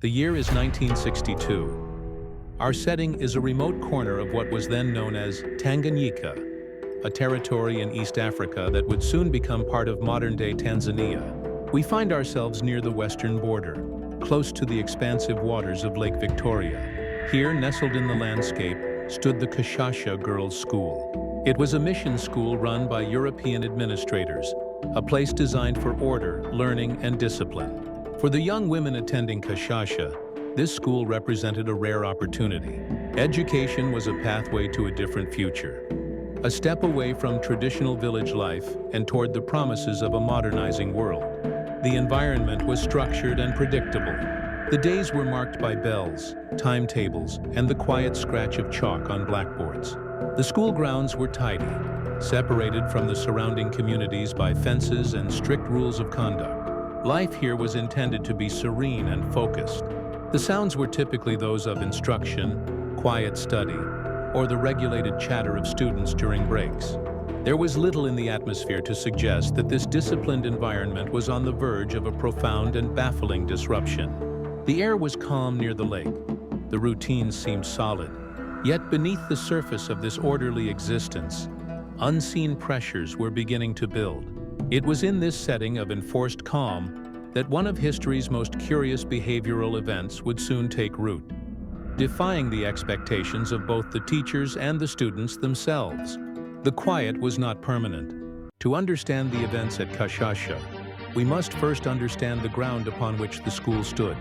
The year is 1962. Our setting is a remote corner of what was then known as Tanganyika, a territory in East Africa that would soon become part of modern-day Tanzania. We find ourselves near the western border, close to the expansive waters of Lake Victoria. Here, nestled in the landscape, stood the Kashasha Girls' School. It was a mission school run by European administrators, a place designed for order, learning, and discipline. For the young women attending Kashasha, this school represented a rare opportunity. Education was a pathway to a different future, a step away from traditional village life and toward the promises of a modernizing world. The environment was structured and predictable. The days were marked by bells, timetables, and the quiet scratch of chalk on blackboards. The school grounds were tidy, separated from the surrounding communities by fences and strict rules of conduct. Life here was intended to be serene and focused. The sounds were typically those of instruction, quiet study, or the regulated chatter of students during breaks. There was little in the atmosphere to suggest that this disciplined environment was on the verge of a profound and baffling disruption. The air was calm near the lake. The routines seemed solid. Yet beneath the surface of this orderly existence, unseen pressures were beginning to build. It was in this setting of enforced calm that one of history's most curious behavioral events would soon take root, defying the expectations of both the teachers and the students themselves. The quiet was not permanent. To understand the events at Kashasha, we must first understand the ground upon which the school stood.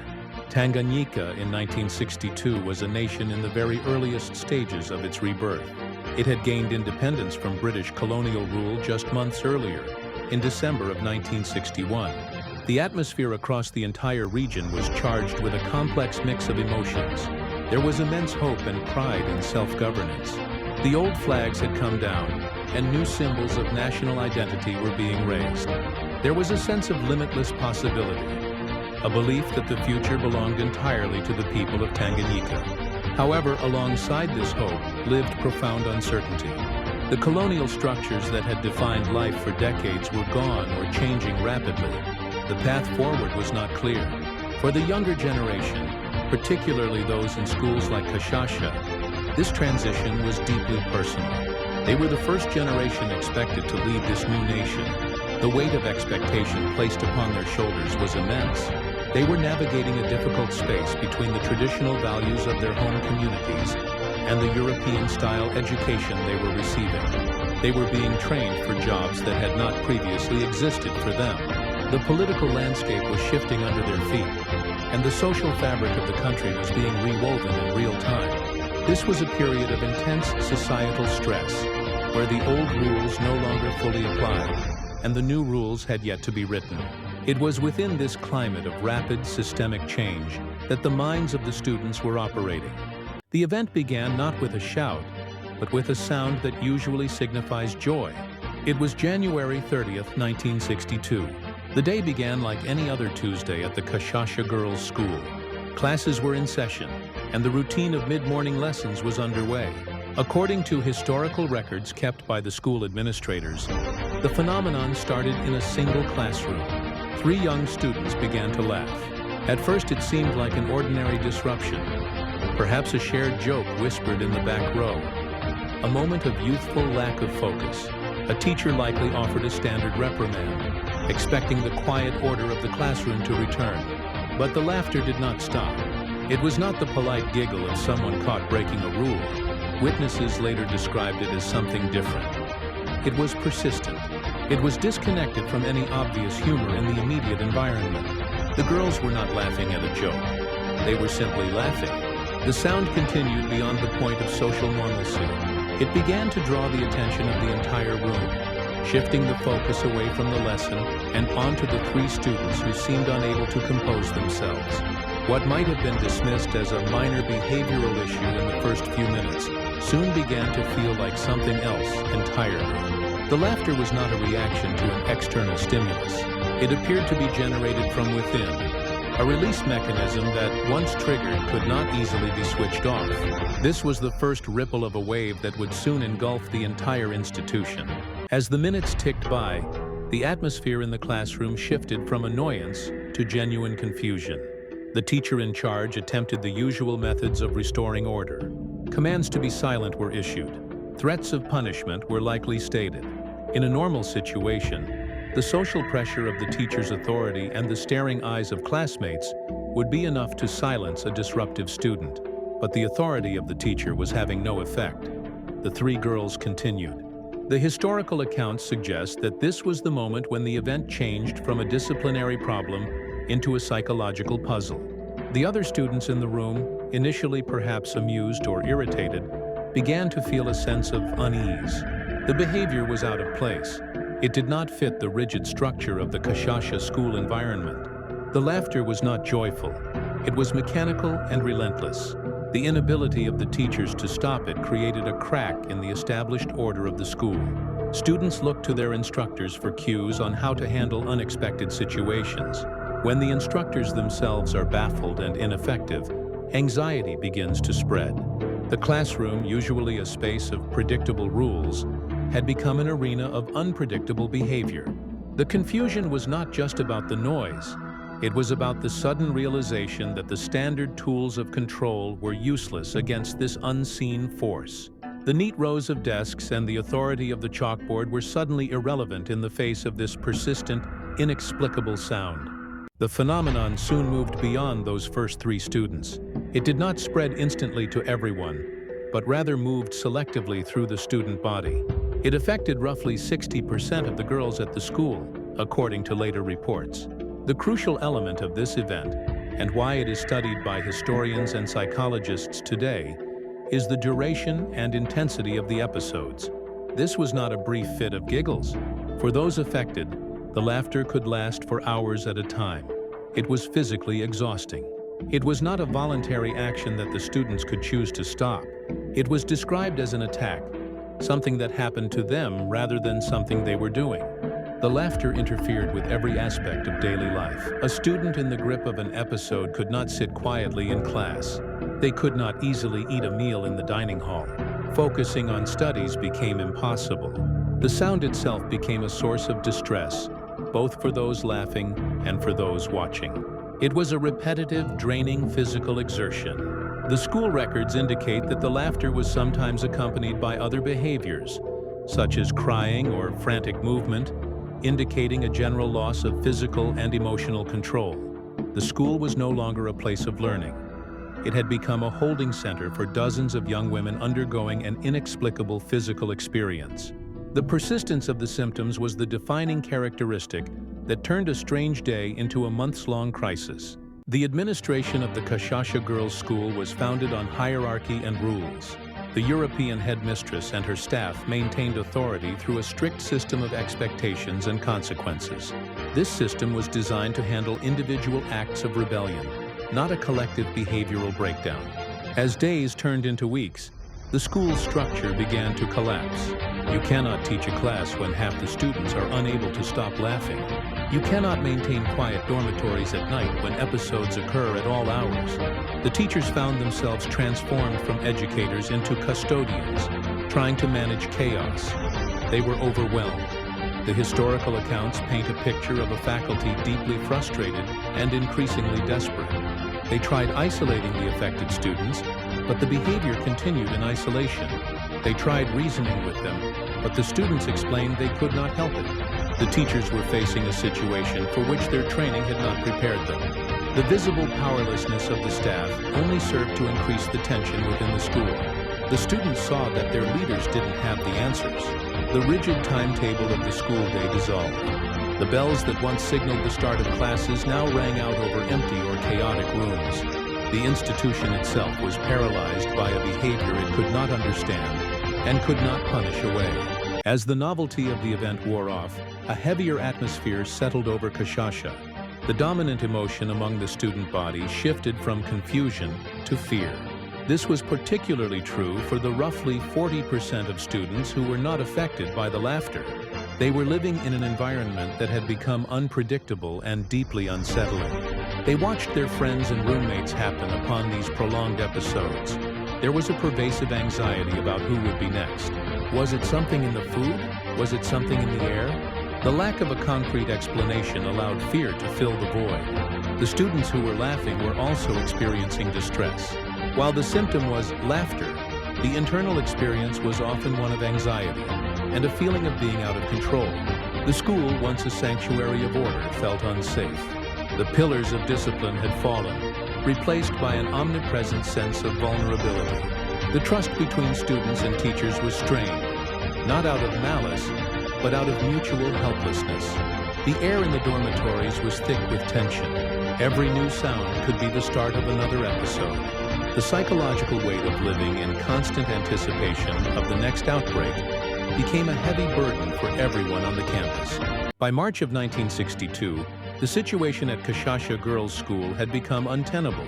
Tanganyika in 1962 was a nation in the very earliest stages of its rebirth. It had gained independence from British colonial rule just months earlier, in December of 1961. The atmosphere across the entire region was charged with a complex mix of emotions. There was immense hope and pride in self-governance. The old flags had come down, and new symbols of national identity were being raised. There was a sense of limitless possibility, a belief that the future belonged entirely to the people of Tanganyika. However, alongside this hope lived profound uncertainty. The colonial structures that had defined life for decades were gone or changing rapidly. The path forward was not clear. For the younger generation, particularly those in schools like Kashasha, this transition was deeply personal. They were the first generation expected to lead this new nation. The weight of expectation placed upon their shoulders was immense. They were navigating a difficult space between the traditional values of their home communities and the European-style education they were receiving. They were being trained for jobs that had not previously existed for them. The political landscape was shifting under their feet, and the social fabric of the country was being rewoven in real time. This was a period of intense societal stress, where the old rules no longer fully applied, and the new rules had yet to be written. It was within this climate of rapid, systemic change that the minds of the students were operating. The event began not with a shout, but with a sound that usually signifies joy. It was January 30th, 1962. The day began like any other Tuesday at the Kashasha Girls' School. Classes were in session, and the routine of mid-morning lessons was underway. According to historical records kept by the school administrators, the phenomenon started in a single classroom. 3 young students began to laugh. At first it seemed like an ordinary disruption, perhaps a shared joke whispered in the back row. A moment of youthful lack of focus. A teacher likely offered a standard reprimand, expecting the quiet order of the classroom to return. But the laughter did not stop. It was not the polite giggle of someone caught breaking a rule. Witnesses later described it as something different. It was persistent. It was disconnected from any obvious humor in the immediate environment. The girls were not laughing at a joke. They were simply laughing. The sound continued beyond the point of social normalcy. It began to draw the attention of the entire room, shifting the focus away from the lesson and onto the 3 students who seemed unable to compose themselves. What might have been dismissed as a minor behavioral issue in the first few minutes soon began to feel like something else entirely. The laughter was not a reaction to an external stimulus. It appeared to be generated from within, a release mechanism that, once triggered, could not easily be switched off. This was the first ripple of a wave that would soon engulf the entire institution. As the minutes ticked by, the atmosphere in the classroom shifted from annoyance to genuine confusion. The teacher in charge attempted the usual methods of restoring order. Commands to be silent were issued. Threats of punishment were likely stated. In a normal situation, the social pressure of the teacher's authority and the staring eyes of classmates would be enough to silence a disruptive student. But the authority of the teacher was having no effect. The three girls continued. The historical accounts suggest that this was the moment when the event changed from a disciplinary problem into a psychological puzzle. The other students in the room, initially perhaps amused or irritated, began to feel a sense of unease. The behavior was out of place. It did not fit the rigid structure of the Kashasha school environment. The laughter was not joyful. It was mechanical and relentless. The inability of the teachers to stop it created a crack in the established order of the school. Students looked to their instructors for cues on how to handle unexpected situations. When the instructors themselves are baffled and ineffective, anxiety begins to spread. The classroom, usually a space of predictable rules, had become an arena of unpredictable behavior. The confusion was not just about the noise. It was about the sudden realization that the standard tools of control were useless against this unseen force. The neat rows of desks and the authority of the chalkboard were suddenly irrelevant in the face of this persistent, inexplicable sound. The phenomenon soon moved beyond those first three students. It did not spread instantly to everyone, but rather moved selectively through the student body. It affected roughly 60% of the girls at the school, according to later reports. The crucial element of this event, and why it is studied by historians and psychologists today, is the duration and intensity of the episodes. This was not a brief fit of giggles. For those affected, the laughter could last for hours at a time. It was physically exhausting. It was not a voluntary action that the students could choose to stop. It was described as an attack, something that happened to them rather than something they were doing. The laughter interfered with every aspect of daily life. A student in the grip of an episode could not sit quietly in class. They could not easily eat a meal in the dining hall. Focusing on studies became impossible. The sound itself became a source of distress, both for those laughing and for those watching. It was a repetitive, draining physical exertion. The school records indicate that the laughter was sometimes accompanied by other behaviors, such as crying or frantic movement, indicating a general loss of physical and emotional control. The school was no longer a place of learning. It had become a holding center for dozens of young women undergoing an inexplicable physical experience. The persistence of the symptoms was the defining characteristic that turned a strange day into a months-long crisis. The administration of the Kashasha Girls' School was founded on hierarchy and rules. The European headmistress and her staff maintained authority through a strict system of expectations and consequences. This system was designed to handle individual acts of rebellion, not a collective behavioral breakdown. As days turned into weeks, the school's structure began to collapse. You cannot teach a class when half the students are unable to stop laughing. You cannot maintain quiet dormitories at night when episodes occur at all hours. The teachers found themselves transformed from educators into custodians, trying to manage chaos. They were overwhelmed. The historical accounts paint a picture of a faculty deeply frustrated and increasingly desperate. They tried isolating the affected students, but the behavior continued in isolation. They tried reasoning with them, but the students explained they could not help it. The teachers were facing a situation for which their training had not prepared them. The visible powerlessness of the staff only served to increase the tension within the school. The students saw that their leaders didn't have the answers. The rigid timetable of the school day dissolved. The bells that once signaled the start of classes now rang out over empty or chaotic rooms. The institution itself was paralyzed by a behavior it could not understand and could not punish away. As the novelty of the event wore off, a heavier atmosphere settled over Kashasha. The dominant emotion among the student body shifted from confusion to fear. This was particularly true for the roughly 40% of students who were not affected by the laughter. They were living in an environment that had become unpredictable and deeply unsettling. They watched their friends and roommates happen upon these prolonged episodes. There was a pervasive anxiety about who would be next. Was it something in the food? Was it something in the air? The lack of a concrete explanation allowed fear to fill the void. The students who were laughing were also experiencing distress. While the symptom was laughter, the internal experience was often one of anxiety and a feeling of being out of control. The school, once a sanctuary of order, felt unsafe. The pillars of discipline had fallen, replaced by an omnipresent sense of vulnerability. The trust between students and teachers was strained, not out of malice, but out of mutual helplessness. The air in the dormitories was thick with tension. Every new sound could be the start of another episode. The psychological weight of living in constant anticipation of the next outbreak became a heavy burden for everyone on the campus. By March of 1962, the situation at Kashasha Girls' School had become untenable.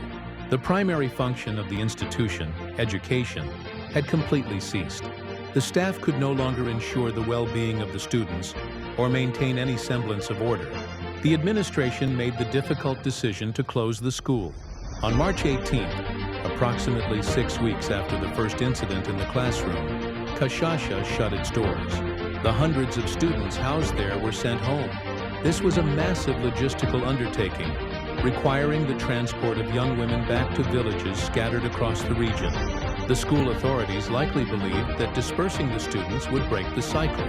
The primary function of the institution, education, had completely ceased. The staff could no longer ensure the well-being of the students or maintain any semblance of order. The administration made the difficult decision to close the school. On March 18th, approximately 6 weeks after the first incident in the classroom, Kashasha shut its doors. The hundreds of students housed there were sent home. This was a massive logistical undertaking, requiring the transport of young women back to villages scattered across the region. The school authorities likely believed that dispersing the students would break the cycle.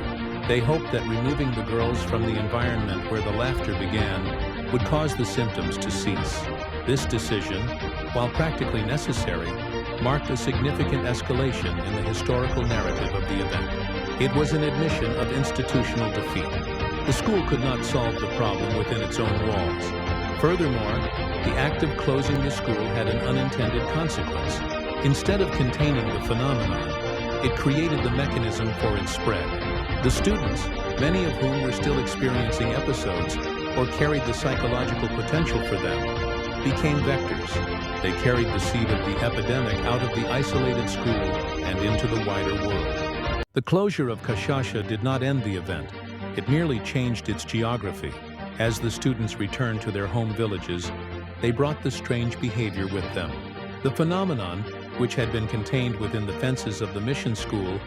They hoped that removing the girls from the environment where the laughter began would cause the symptoms to cease. This decision, while practically necessary, marked a significant escalation in the historical narrative of the event. It was an admission of institutional defeat. The school could not solve the problem within its own walls. Furthermore, the act of closing the school had an unintended consequence. Instead of containing the phenomenon, it created the mechanism for its spread. The students, many of whom were still experiencing episodes or carried the psychological potential for them, became vectors. They carried the seed of the epidemic out of the isolated school and into the wider world. The closure of Kashasha did not end the event. It merely changed its geography. As the students returned to their home villages, they brought the strange behavior with them. The phenomenon, which had been contained within the fences of the mission school,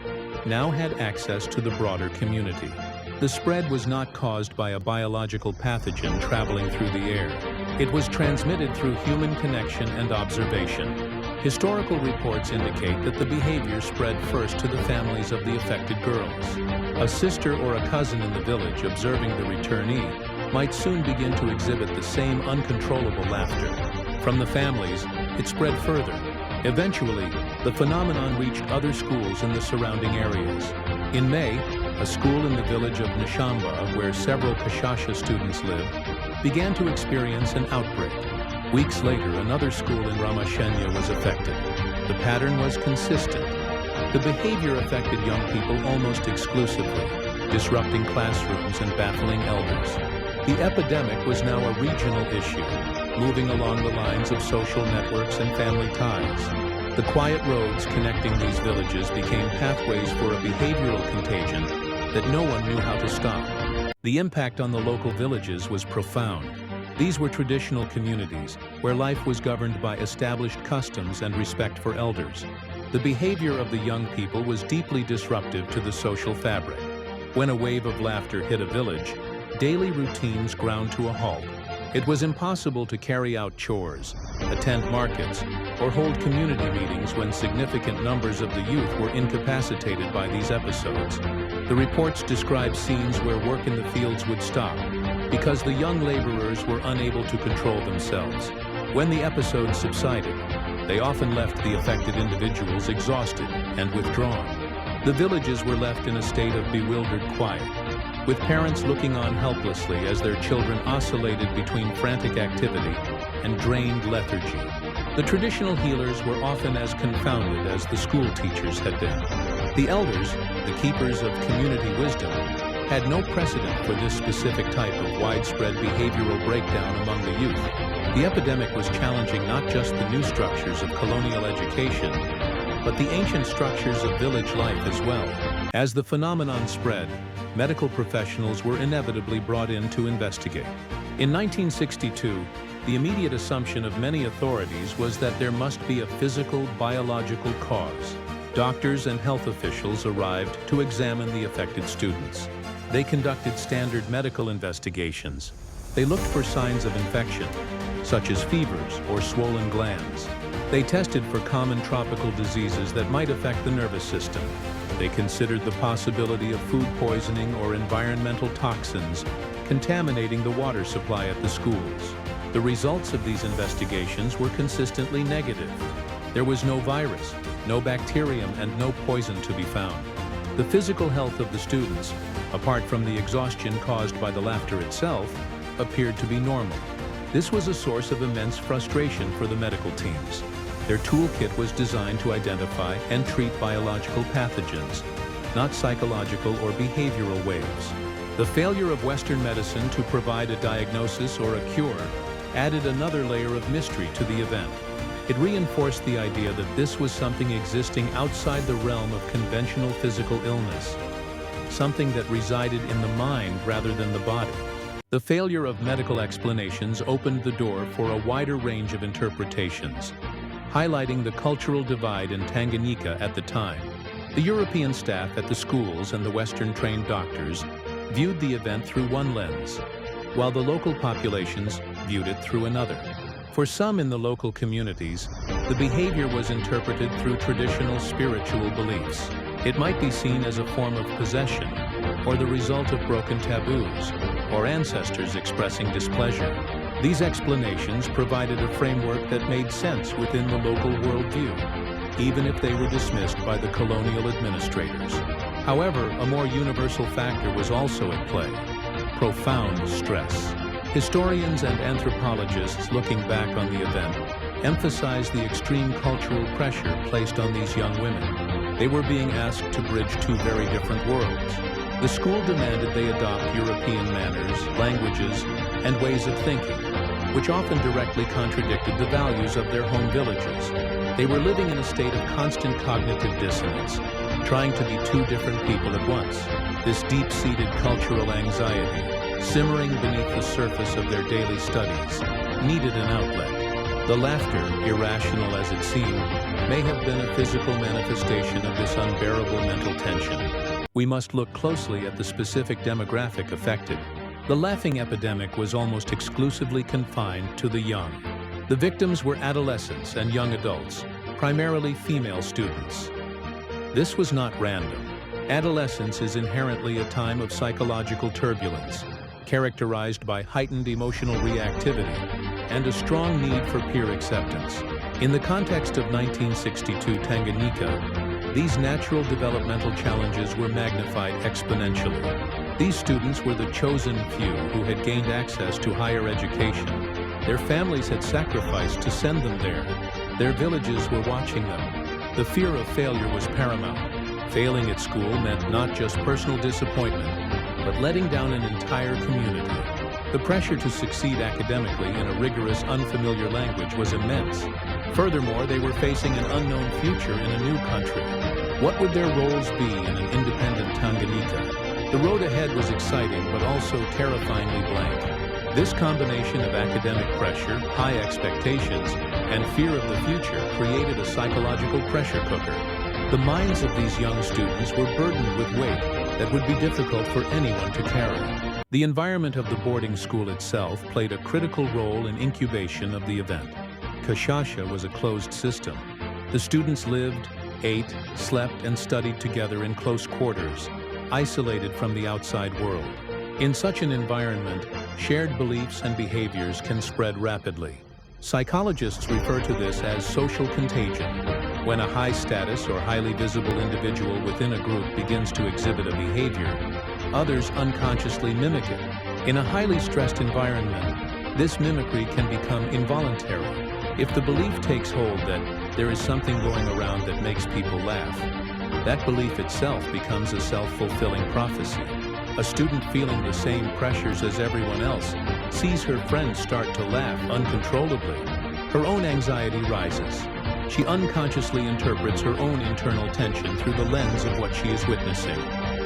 now had access to the broader community. The spread was not caused by a biological pathogen traveling through the air. It was transmitted through human connection and observation. Historical reports indicate that the behavior spread first to the families of the affected girls. A sister or a cousin in the village observing the returnee might soon begin to exhibit the same uncontrollable laughter. From the families, it spread further. Eventually, the phenomenon reached other schools in the surrounding areas. In May, a school in the village of Nshamba, where several Kashasha students lived, began to experience an outbreak. Weeks later, another school in Ramashenya was affected. The pattern was consistent. The behavior affected young people almost exclusively, disrupting classrooms and baffling elders. The epidemic was now a regional issue, moving along the lines of social networks and family ties. The quiet roads connecting these villages became pathways for a behavioral contagion that no one knew how to stop. The impact on the local villages was profound. These were traditional communities where life was governed by established customs and respect for elders. The behavior of the young people was deeply disruptive to the social fabric. When a wave of laughter hit a village, daily routines ground to a halt. It was impossible to carry out chores, attend markets, or hold community meetings when significant numbers of the youth were incapacitated by these episodes. The reports describe scenes where work in the fields would stop because the young laborers were unable to control themselves. When the episodes subsided, they often left the affected individuals exhausted and withdrawn. The villages were left in a state of bewildered quiet, with parents looking on helplessly as their children oscillated between frantic activity and drained lethargy. The traditional healers were often as confounded as the school teachers had been. The elders, the keepers of community wisdom, had no precedent for this specific type of widespread behavioral breakdown among the youth. The epidemic was challenging not just the new structures of colonial education, but the ancient structures of village life as well. As the phenomenon spread, medical professionals were inevitably brought in to investigate. In 1962, the immediate assumption of many authorities was that there must be a physical, biological cause. Doctors and health officials arrived to examine the affected students. They conducted standard medical investigations. They looked for signs of infection, such as fevers or swollen glands. They tested for common tropical diseases that might affect the nervous system. They considered the possibility of food poisoning or environmental toxins contaminating the water supply at the schools. The results of these investigations were consistently negative. There was no virus, no bacterium, and no poison to be found. The physical health of the students, apart from the exhaustion caused by the laughter itself, appeared to be normal. This was a source of immense frustration for the medical teams. Their toolkit was designed to identify and treat biological pathogens, not psychological or behavioral waves. The failure of Western medicine to provide a diagnosis or a cure added another layer of mystery to the event. It reinforced the idea that this was something existing outside the realm of conventional physical illness, something that resided in the mind rather than the body. The failure of medical explanations opened the door for a wider range of interpretations, highlighting the cultural divide in Tanganyika at the time. The European staff at the schools and the Western-trained doctors viewed the event through one lens, while the local populations viewed it through another. For some in the local communities, the behavior was interpreted through traditional spiritual beliefs. It might be seen as a form of possession, or the result of broken taboos, or ancestors expressing displeasure. These explanations provided a framework that made sense within the local worldview, even if they were dismissed by the colonial administrators. However, a more universal factor was also at play: profound stress. Historians and anthropologists looking back on the event emphasize the extreme cultural pressure placed on these young women. They were being asked to bridge two very different worlds. The school demanded they adopt European manners, languages, and ways of thinking, which often directly contradicted the values of their home villages. They were living in a state of constant cognitive dissonance, trying to be two different people at once. This deep-seated cultural anxiety, simmering beneath the surface of their daily studies, needed an outlet. The laughter, irrational as it seemed, may have been a physical manifestation of this unbearable mental tension. We must look closely at the specific demographic affected. The laughing epidemic was almost exclusively confined to the young. The victims were adolescents and young adults, primarily female students. This was not random. Adolescence is inherently a time of psychological turbulence, characterized by heightened emotional reactivity and a strong need for peer acceptance. In the context of 1962 Tanganyika, these natural developmental challenges were magnified exponentially. These students were the chosen few who had gained access to higher education. Their families had sacrificed to send them there. Their villages were watching them. The fear of failure was paramount. Failing at school meant not just personal disappointment, but letting down an entire community. The pressure to succeed academically in a rigorous, unfamiliar language was immense. Furthermore, they were facing an unknown future in a new country. What would their roles be in an independent Tanganyika? The road ahead was exciting, but also terrifyingly blank. This combination of academic pressure, high expectations, and fear of the future created a psychological pressure cooker. The minds of these young students were burdened with weight that would be difficult for anyone to carry. The environment of the boarding school itself played a critical role in incubation of the event. Kashasha was a closed system. The students lived, ate, slept, and studied together in close quarters, isolated from the outside world. In such an environment, shared beliefs and behaviors can spread rapidly. Psychologists refer to this as social contagion. When a high-status or highly visible individual within a group begins to exhibit a behavior, others unconsciously mimic it. In a highly stressed environment, this mimicry can become involuntary. If the belief takes hold that there is something going around that makes people laugh, that belief itself becomes a self-fulfilling prophecy. A student feeling the same pressures as everyone else sees her friends start to laugh uncontrollably. Her own anxiety rises. She unconsciously interprets her own internal tension through the lens of what she is witnessing.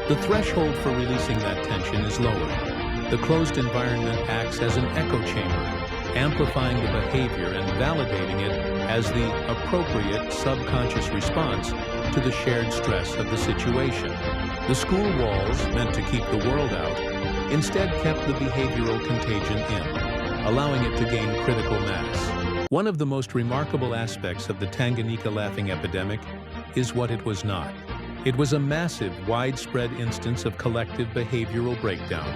The threshold for releasing that tension is lowered. The closed environment acts as an echo chamber, amplifying the behavior and validating it as the appropriate subconscious response to the shared stress of the situation. The school walls, meant to keep the world out, instead kept the behavioral contagion in, allowing it to gain critical mass. One of the most remarkable aspects of the Tanganyika laughing epidemic is what it was not. It was a massive, widespread instance of collective behavioral breakdown,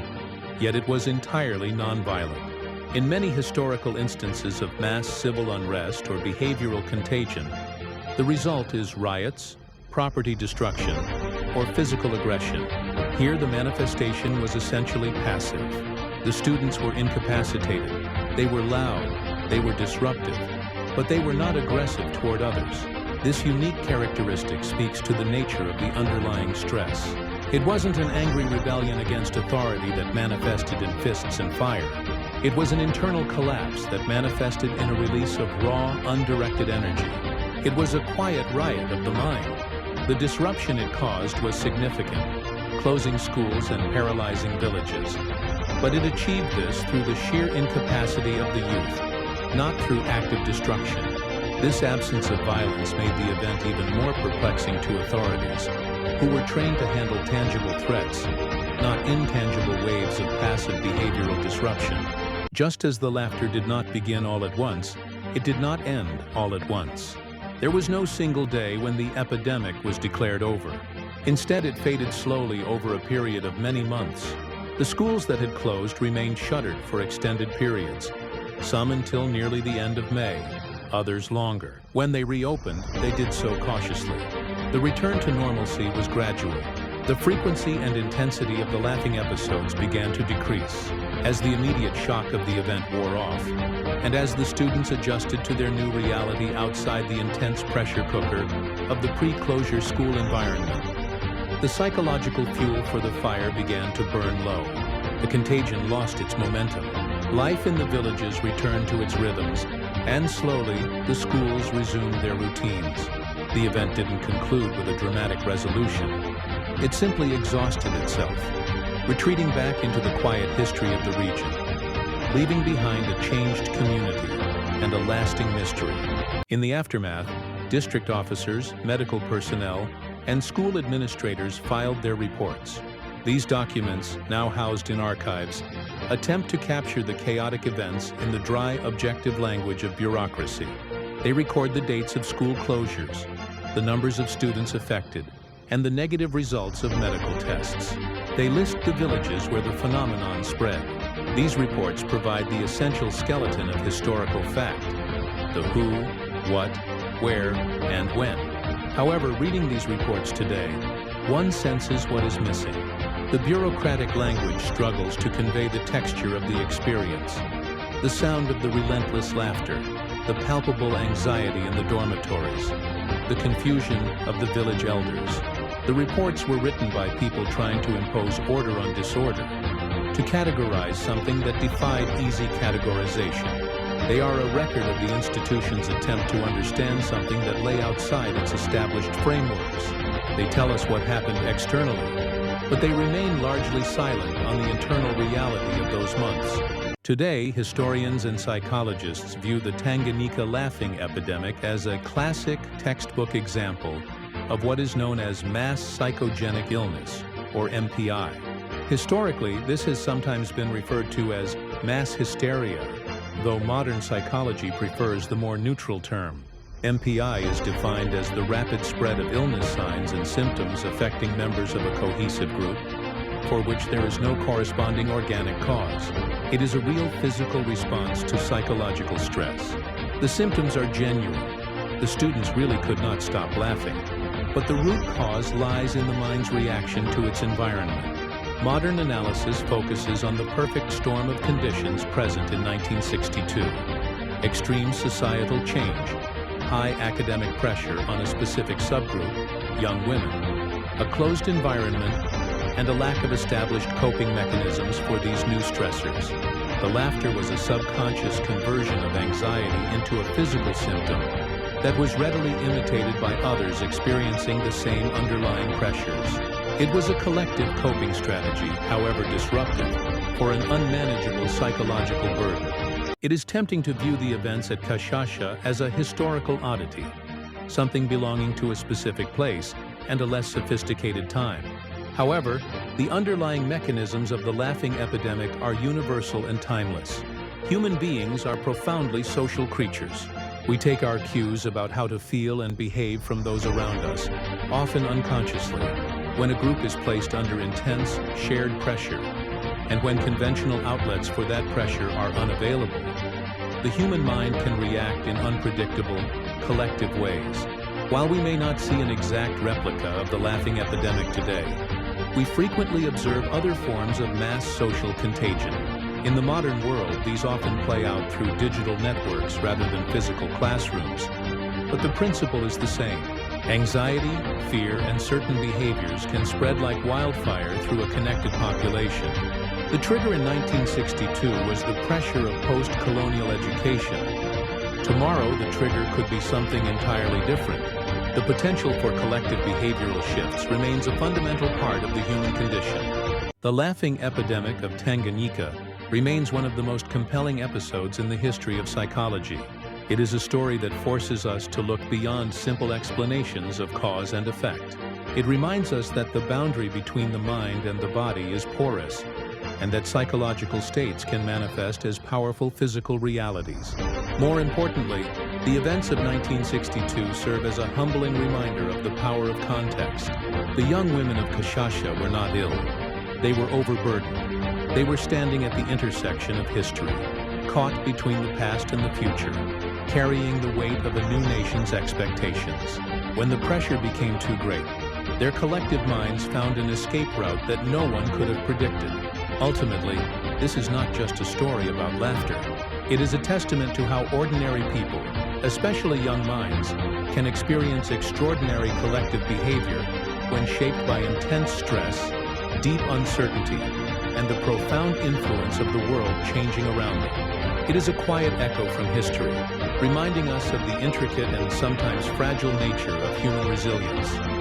yet it was entirely nonviolent. In many historical instances of mass civil unrest or behavioral contagion, the result is riots, property destruction, or physical aggression. Here, the manifestation was essentially passive. The students were incapacitated. They were loud. They were disruptive. But they were not aggressive toward others. This unique characteristic speaks to the nature of the underlying stress. It wasn't an angry rebellion against authority that manifested in fists and fire. It was an internal collapse that manifested in a release of raw, undirected energy. It was a quiet riot of the mind. The disruption it caused was significant, closing schools and paralyzing villages. But it achieved this through the sheer incapacity of the youth, not through active destruction. This absence of violence made the event even more perplexing to authorities, who were trained to handle tangible threats, not intangible waves of passive behavioral disruption. Just as the laughter did not begin all at once, it did not end all at once. There was no single day when the epidemic was declared over. Instead, it faded slowly over a period of many months. The schools that had closed remained shuttered for extended periods, some until nearly the end of May, others longer. When they reopened, they did so cautiously. The return to normalcy was gradual. The frequency and intensity of the laughing episodes began to decrease as the immediate shock of the event wore off, and as the students adjusted to their new reality outside the intense pressure cooker of the pre-closure school environment. The psychological fuel for the fire began to burn low. The contagion lost its momentum. Life in the villages returned to its rhythms, and slowly the schools resumed their routines. The event didn't conclude with a dramatic resolution. It simply exhausted itself, retreating back into the quiet history of the region, leaving behind a changed community and a lasting mystery. In the aftermath, district officers, medical personnel, and school administrators filed their reports. These documents, now housed in archives, attempt to capture the chaotic events in the dry, objective language of bureaucracy. They record the dates of school closures, the numbers of students affected, and the negative results of medical tests. They list the villages where the phenomenon spread. These reports provide the essential skeleton of historical fact: the who, what, where, and when. However, reading these reports today, one senses what is missing. The bureaucratic language struggles to convey the texture of the experience, the sound of the relentless laughter, the palpable anxiety in the dormitories, the confusion of the village elders. The reports were written by people trying to impose order on disorder, to categorize something that defied easy categorization. They are a record of the institution's attempt to understand something that lay outside its established frameworks. They tell us what happened externally, but they remain largely silent on the internal reality of those months. Today, historians and psychologists view the Tanganyika laughing epidemic as a classic textbook example of what is known as mass psychogenic illness, or MPI. Historically, this has sometimes been referred to as mass hysteria, though modern psychology prefers the more neutral term. MPI is defined as the rapid spread of illness signs and symptoms affecting members of a cohesive group, for which there is no corresponding organic cause. It is a real physical response to psychological stress. The symptoms are genuine. The students really could not stop laughing. But the root cause lies in the mind's reaction to its environment. Modern analysis focuses on the perfect storm of conditions present in 1962. Extreme societal change, high academic pressure on a specific subgroup, young women, a closed environment, and a lack of established coping mechanisms for these new stressors. The laughter was a subconscious conversion of anxiety into a physical symptom that was readily imitated by others experiencing the same underlying pressures. It was a collective coping strategy, however disruptive, for an unmanageable psychological burden. It is tempting to view the events at Kashasha as a historical oddity, something belonging to a specific place and a less sophisticated time. However, The underlying mechanisms of the laughing epidemic are universal and timeless. Human beings are profoundly social creatures. We take our cues about how to feel and behave from those around us, often unconsciously, when a group is placed under intense, shared pressure, and when conventional outlets for that pressure are unavailable. The human mind can react in unpredictable, collective ways. While we may not see an exact replica of the laughing epidemic today, we frequently observe other forms of mass social contagion. In the modern world, these often play out through digital networks rather than physical classrooms. But the principle is the same. Anxiety, fear, and certain behaviors can spread like wildfire through a connected population. The trigger in 1962 was the pressure of post-colonial education. Tomorrow, the trigger could be something entirely different. The potential for collective behavioral shifts remains a fundamental part of the human condition. The Laughing Epidemic of Tanganyika remains one of the most compelling episodes in the history of psychology. It is a story that forces us to look beyond simple explanations of cause and effect. It reminds us that the boundary between the mind and the body is porous, and that psychological states can manifest as powerful physical realities. More importantly, the events of 1962 serve as a humbling reminder of the power of context. The young women of Kashasha were not ill. They were overburdened. They were standing at the intersection of history, caught between the past and the future, carrying the weight of a new nation's expectations. When the pressure became too great, their collective minds found an escape route that no one could have predicted. Ultimately, this is not just a story about laughter. It is a testament to how ordinary people, especially young minds, can experience extraordinary collective behavior when shaped by intense stress, deep uncertainty, and the profound influence of the world changing around them. It is a quiet echo from history, reminding us of the intricate and sometimes fragile nature of human resilience.